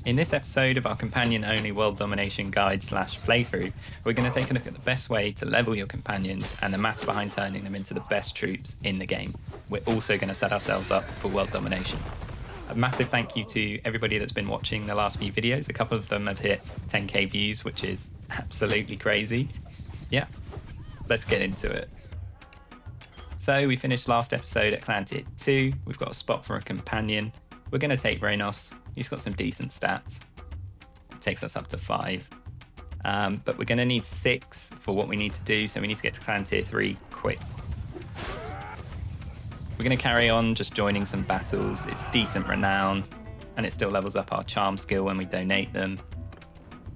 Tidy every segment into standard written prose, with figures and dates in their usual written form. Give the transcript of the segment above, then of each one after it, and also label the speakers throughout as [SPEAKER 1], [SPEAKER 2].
[SPEAKER 1] In this episode of our companion-only world domination guide / playthrough, we're going to take a look at the best way to level your companions and the maths behind turning them into the best troops in the game. We're also going to set ourselves up for world domination. A massive thank you to everybody that's been watching the last few videos. A couple of them have hit 10k views, which is absolutely crazy. Yeah, let's get into it. So we finished last episode at clan tier 2. We've got a spot for a companion. We're going to take Reynos. He's got some decent stats. It takes us up to 5. But we're going to need 6 for what we need to do, so we need to get to clan tier 3 quick. We're going to carry on just joining some battles. It's decent renown, and it still levels up our charm skill when we donate them.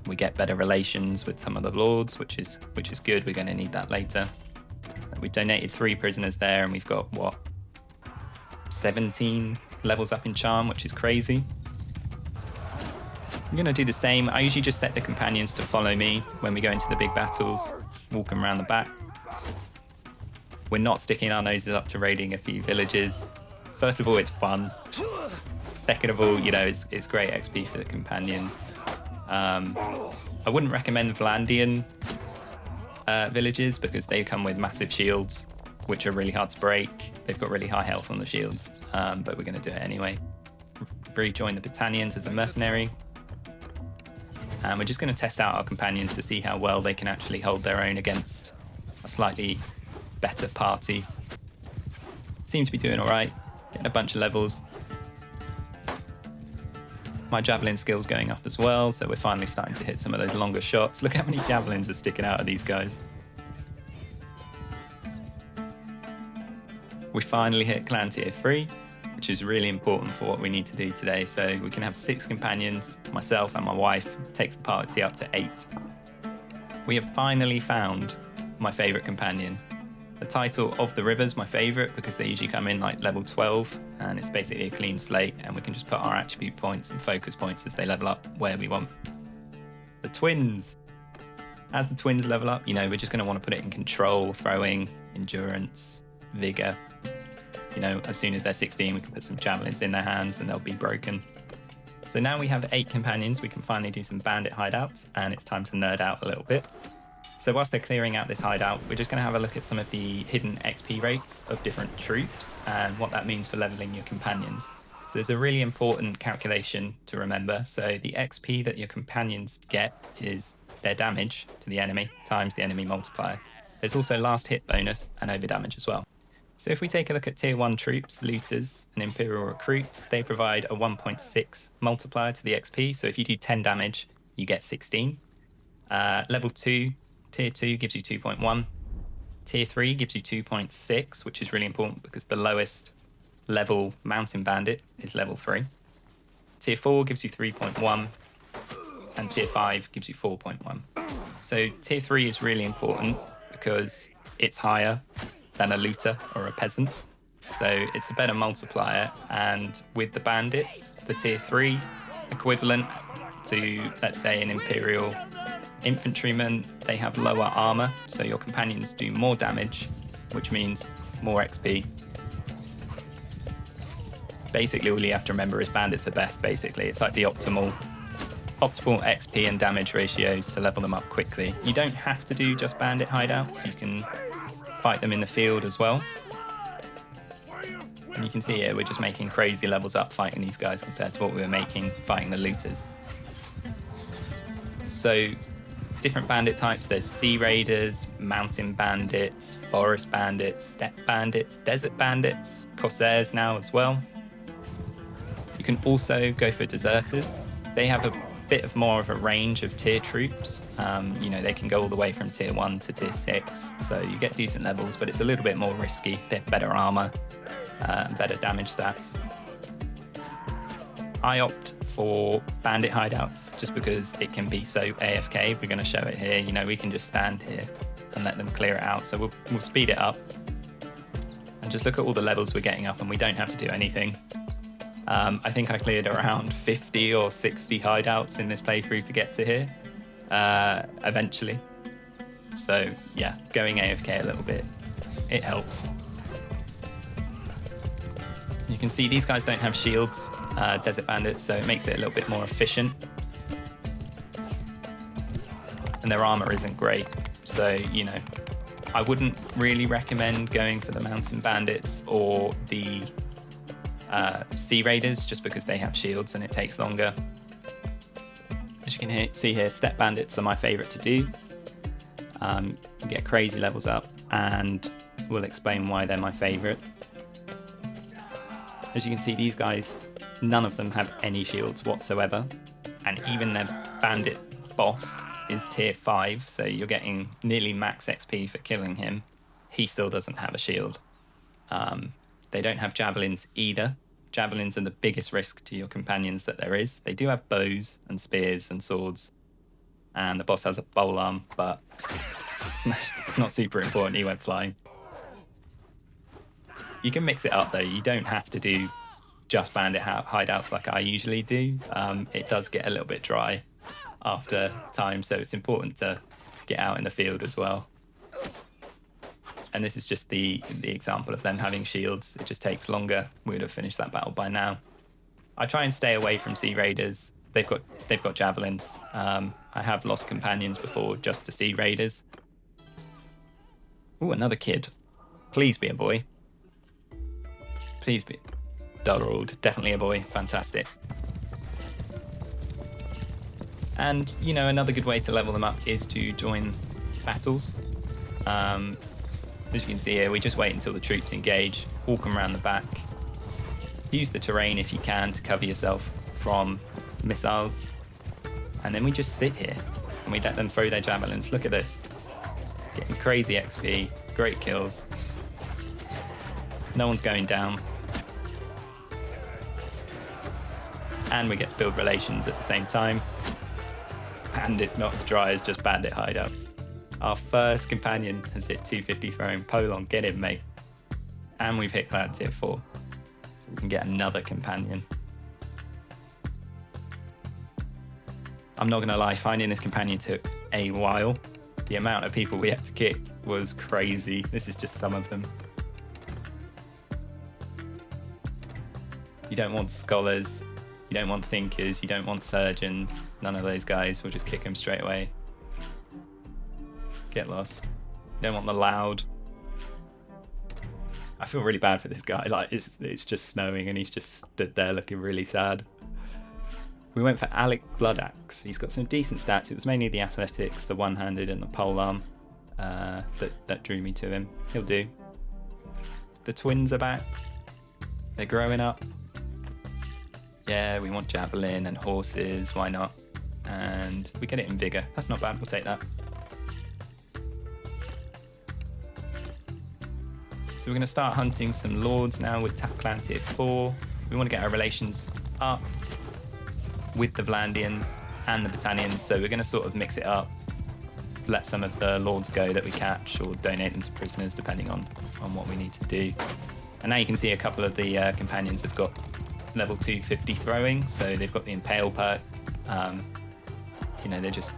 [SPEAKER 1] We get better relations with some of the lords, which is good. We're going to need that later. We've donated 3 prisoners there, and we've got, what, 17 levels up in charm, which is crazy. I'm going to do the same. I usually just set the companions to follow me when we go into the big battles, walk them around the back. We're not sticking our noses up to raiding a few villages. First of all, it's fun. Second of all, you know, it's great XP for the companions. I wouldn't recommend Vlandian villages because they come with massive shields, which are really hard to break. They've got really high health on the shields, but we're going to do it anyway. Rejoin the Battanians as a mercenary. And we're just going to test out our companions to see how well they can actually hold their own against a slightly better party. Seem to be doing all right, getting a bunch of levels. My javelin skill's going up as well, so we're finally starting to hit some of those longer shots. Look how many javelins are sticking out of these guys. We finally hit clan tier 3, which is really important for what we need to do today. So we can have 6 companions, myself and my wife, takes the party up to 8. We have finally found my favourite companion. The title of the river's my favourite because they usually come in like level 12, and it's basically a clean slate, and we can just put our attribute points and focus points as they level up where we want. The twins. As the twins level up, you know, we're just going to want to put it in control, throwing, endurance, vigour. You know, as soon as they're 16, we can put some javelins in their hands and they'll be broken. So now we have 8 companions, we can finally do some bandit hideouts, and it's time to nerd out a little bit. So whilst they're clearing out this hideout, we're just going to have a look at some of the hidden XP rates of different troops and what that means for leveling your companions. So there's a really important calculation to remember. So the XP that your companions get is their damage to the enemy times the enemy multiplier. There's also last hit bonus and over damage as well. So if we take a look at tier 1 troops, looters and imperial recruits, they provide a 1.6 multiplier to the XP. So if you do 10 damage, you get 16. Level 2, tier 2 gives you 2.1. Tier 3 gives you 2.6, which is really important because the lowest level mountain bandit is level 3. Tier 4 gives you 3.1, and tier 5 gives you 4.1. So tier 3 is really important because it's higher than a looter or a peasant. So it's a better multiplier, and with the bandits, the tier 3 equivalent to, let's say, an imperial infantryman, they have lower armor, so your companions do more damage, which means more XP. Basically, all you have to remember is bandits are best, basically. It's like the optimal XP and damage ratios to level them up quickly. You don't have to do just bandit hideouts, you can fight them in the field as well. And you can see here, we're just making crazy levels up fighting these guys compared to what we were making fighting the looters. So, different bandit types, there's sea raiders, mountain bandits, forest bandits, steppe bandits, desert bandits, corsairs now as well. You can also go for deserters. They have a bit of more of a range of tier troops. You know, they can go all the way from tier 1 to tier 6, so you get decent levels, but it's a little bit more risky. They have better armor, better damage stats. I opt for bandit hideouts just because it can be so AFK. We're going to show it here. You know, we can just stand here and let them clear it out. So we'll speed it up and just look at all the levels we're getting up, and we don't have to do anything. I think I cleared around 50 or 60 hideouts in this playthrough to get to here, eventually. So yeah, going AFK a little bit, it helps. You can see these guys don't have shields, desert bandits, so it makes it a little bit more efficient. And their armor isn't great, so, you know, I wouldn't really recommend going for the mountain bandits or the sea raiders, just because they have shields and it takes longer. As you can see here, step bandits are my favorite to do. You get crazy levels up, and we'll explain why they're my favorite. As you can see, these guys, none of them have any shields whatsoever, and even their bandit boss is tier 5, so you're getting nearly max XP for killing him. He still doesn't have a shield. They don't have javelins either. Javelins are the biggest risk to your companions that there is. They do have bows and spears and swords, and the boss has a bowl arm, but it's not super important. He went flying. You can mix it up though. You don't have to do just bandit hideouts like I usually do. It does get a little bit dry after time, so it's important to get out in the field as well. And this is just the example of them having shields. It just takes longer. We would have finished that battle by now. I try and stay away from sea raiders. They've got javelins. I have lost companions before just to sea raiders. Ooh, another kid. Please be a boy. Please be. Bannerlord, definitely a boy. Fantastic. And, you know, another good way to level them up is to join battles. As you can see here, we just wait until the troops engage, walk them around the back. Use the terrain if you can to cover yourself from missiles. And then we just sit here and we let them throw their javelins. Look at this. Getting crazy XP, great kills. No one's going down. And we get to build relations at the same time. And it's not as dry as just bandit hideouts. Our first companion has hit 250 throwing. Polon, get him, mate. And we've hit cloud tier 4. So we can get another companion. I'm not going to lie, finding this companion took a while. The amount of people we had to kick was crazy. This is just some of them. You don't want scholars. You don't want thinkers. You don't want surgeons. None of those guys. We'll just kick them straight away. Get lost. You don't want the loud. I feel really bad for this guy. Like, it's just snowing and he's just stood there looking really sad. We went for Alec Bloodaxe. He's got some decent stats. It was mainly the athletics, the one-handed and the polearm that drew me to him. He'll do. The twins are back. They're growing up. Yeah, we want javelin and horses. Why not? And we get it in vigor. That's not bad. We'll take that. So we're going to start hunting some lords now with tap clan tier 4. We want to get our relations up with the Vlandians and the battalions, so we're going to sort of mix it up, let some of the lords go that we catch or donate them to prisoners depending on what we need to do. And now you can see a couple of the companions have got level 250 throwing, so they've got the impale perk. You know, they just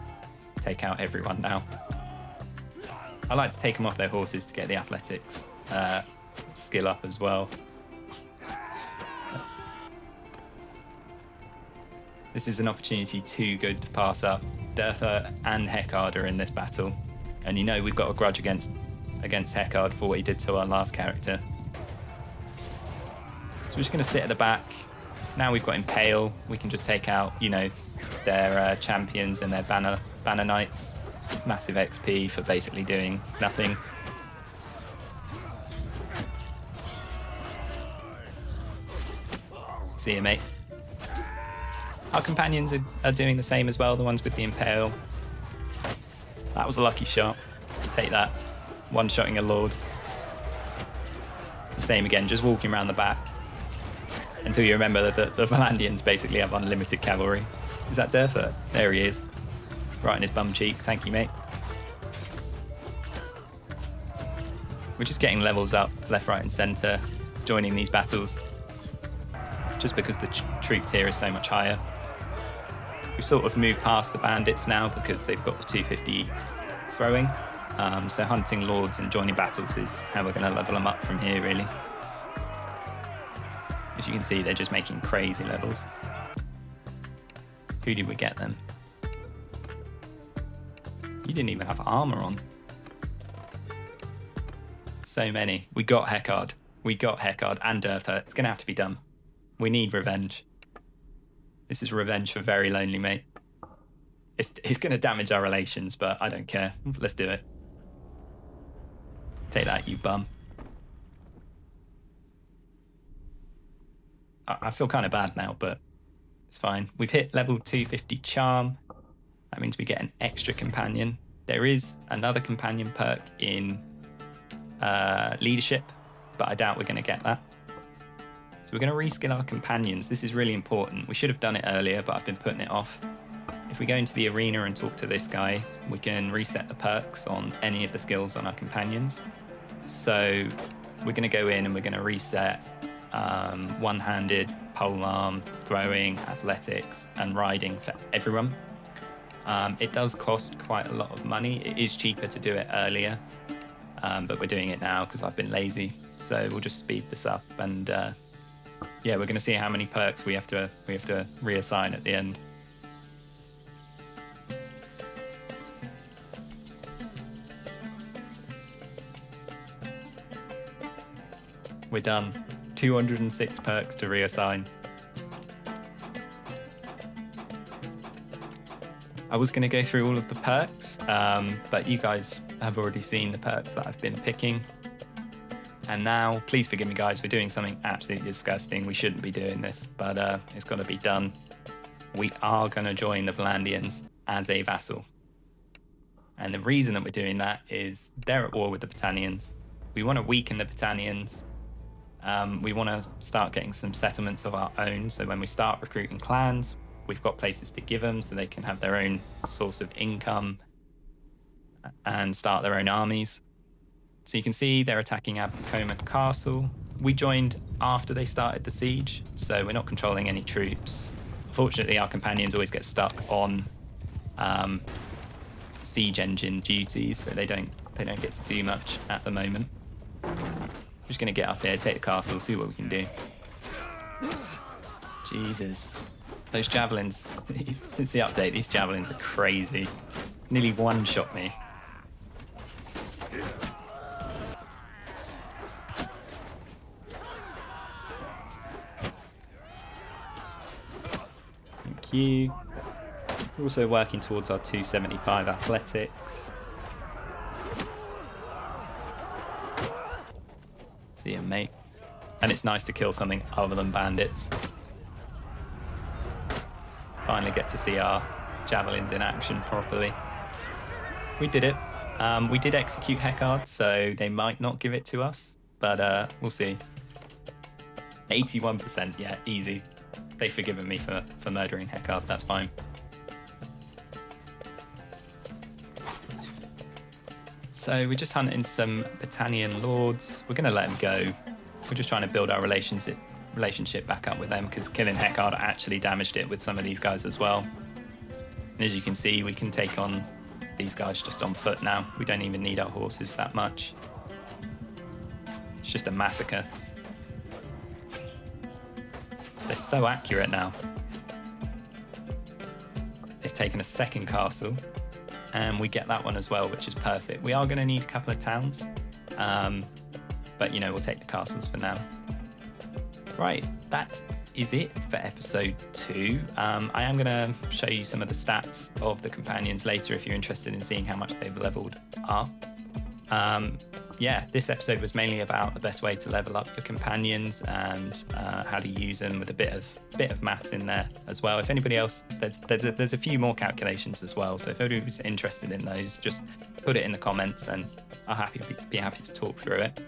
[SPEAKER 1] take out everyone now. I like to take them off their horses to get the athletics skill up as well. This is an opportunity too good to pass up. Dertha and Hekard are in this battle, and you know we've got a grudge against Hekard for what he did to our last character. So we're just going to sit at the back. Now we've got Impale, we can just take out, you know, their champions and their banner knights. Massive XP for basically doing nothing. See you, mate. Our companions are doing the same as well, the ones with the Impale. That was a lucky shot. Take that. One-shotting a lord. The same again, just walking around the back. Until you remember that the Vlandians basically have unlimited cavalry. Is that Dertha? There he is. Right in his bum cheek. Thank you, mate. We're just getting levels up, left, right and centre, joining these battles. Just because the troop tier is so much higher. We've sort of moved past the bandits now because they've got the 250 throwing. So hunting lords and joining battles is how we're going to level them up from here, really. As you can see, they're just making crazy levels. Who did we get then? You didn't even have armor on. So many. We got Heckard. We got Heckard and Durtha. It's going to have to be done. We need revenge. This is revenge for very lonely mate. It's going to damage our relations, but I don't care. Let's do it. Take that, you bum. I feel kind of bad now, but it's fine. We've hit level 250 charm. That means we get an extra companion. There is another companion perk in leadership, but I doubt we're going to get that. So we're going to reskill our companions. This is really important. We should have done it earlier, but I've been putting it off. If we go into the arena and talk to this guy, we can reset the perks on any of the skills on our companions. So we're going to go in and we're going to reset one-handed, polearm, throwing, athletics, and riding for everyone. It does cost quite a lot of money. It is cheaper to do it earlier, but we're doing it now because I've been lazy. So we'll just speed this up, and yeah, we're going to see how many perks we have to reassign at the end. We're done. 206 perks to reassign. I was going to go through all of the perks, but you guys have already seen the perks that I've been picking. And now, please forgive me guys, we're doing something absolutely disgusting. We shouldn't be doing this, but it's got to be done. We are going to join the Valandians as a vassal. And the reason that we're doing that is they're at war with the Britannians. We want to weaken the Britannians. We want to start getting some settlements of our own, so when we start recruiting clans, we've got places to give them so they can have their own source of income and start their own armies. So you can see they're attacking Abacoma Castle. We joined after they started the siege, so we're not controlling any troops. Unfortunately, our companions always get stuck on siege engine duties, so they don't get to do much at the moment. I'm just going to get up here, take the castle, see what we can do. Jesus. Those javelins, since the update, these javelins are crazy. Nearly one-shot me. Thank you. We're also working towards our 275 athletics. See ya, mate. And it's nice to kill something other than bandits. Finally get to see our javelins in action properly. We did it. We did execute Heckard, so they might not give it to us, but we'll see. 81%, yeah, easy. They've forgiven me for murdering Heckard, that's fine. So we're just hunting some Britannian lords. We're going to let them go. We're just trying to build our relationship back up with them, because killing Heckard actually damaged it with some of these guys as well. And as you can see, we can take on these guys just on foot now. We don't even need our horses that much. It's just a massacre. They're so accurate now. They've taken a second castle, and we get that one as well, which is perfect. We are going to need a couple of towns, but you know, we'll take the castles for now. Right, that is it for episode 2. I am going to show you some of the stats of the companions later if you're interested in seeing how much they've leveled up. Yeah, this episode was mainly about the best way to level up your companions and how to use them, with a bit of maths in there as well. If anybody else, there's a few more calculations as well, so if anybody's interested in those, just put it in the comments and I'll be happy to talk through it.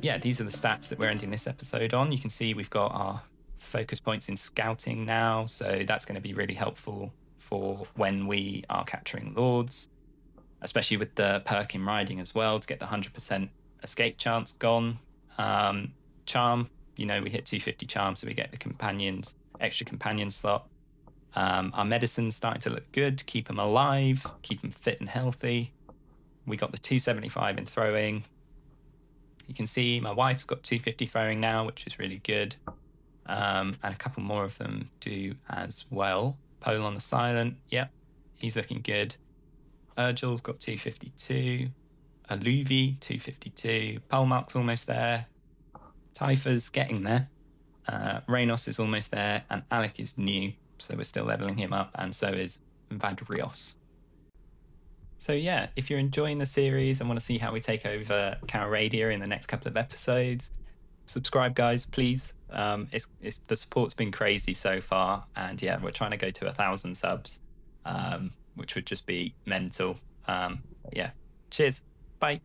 [SPEAKER 1] Yeah, these are the stats that we're ending this episode on. You can see we've got our focus points in scouting now, so that's going to be really helpful for when we are capturing lords, especially with the perk in riding as well, to get the 100% escape chance gone. Charm, you know, we hit 250 charm, so we get the extra companion slot. Our medicine's starting to look good to keep them alive, keep them fit and healthy. We got the 275 in throwing. You can see my wife's got 250 throwing now, which is really good. And a couple more of them do as well. Pole on the silent, yep, he's looking good. Urgel's got 252. Aluvi, 252. Polemark's almost there. Typha's getting there. Reynos is almost there, and Alec is new, so we're still leveling him up, and so is Vadrios. So yeah, if you're enjoying the series and want to see how we take over Calradia in the next couple of episodes, subscribe, guys, please. The support's been crazy so far, and yeah, we're trying to go to 1,000 subs, which would just be mental. Yeah, cheers, bye.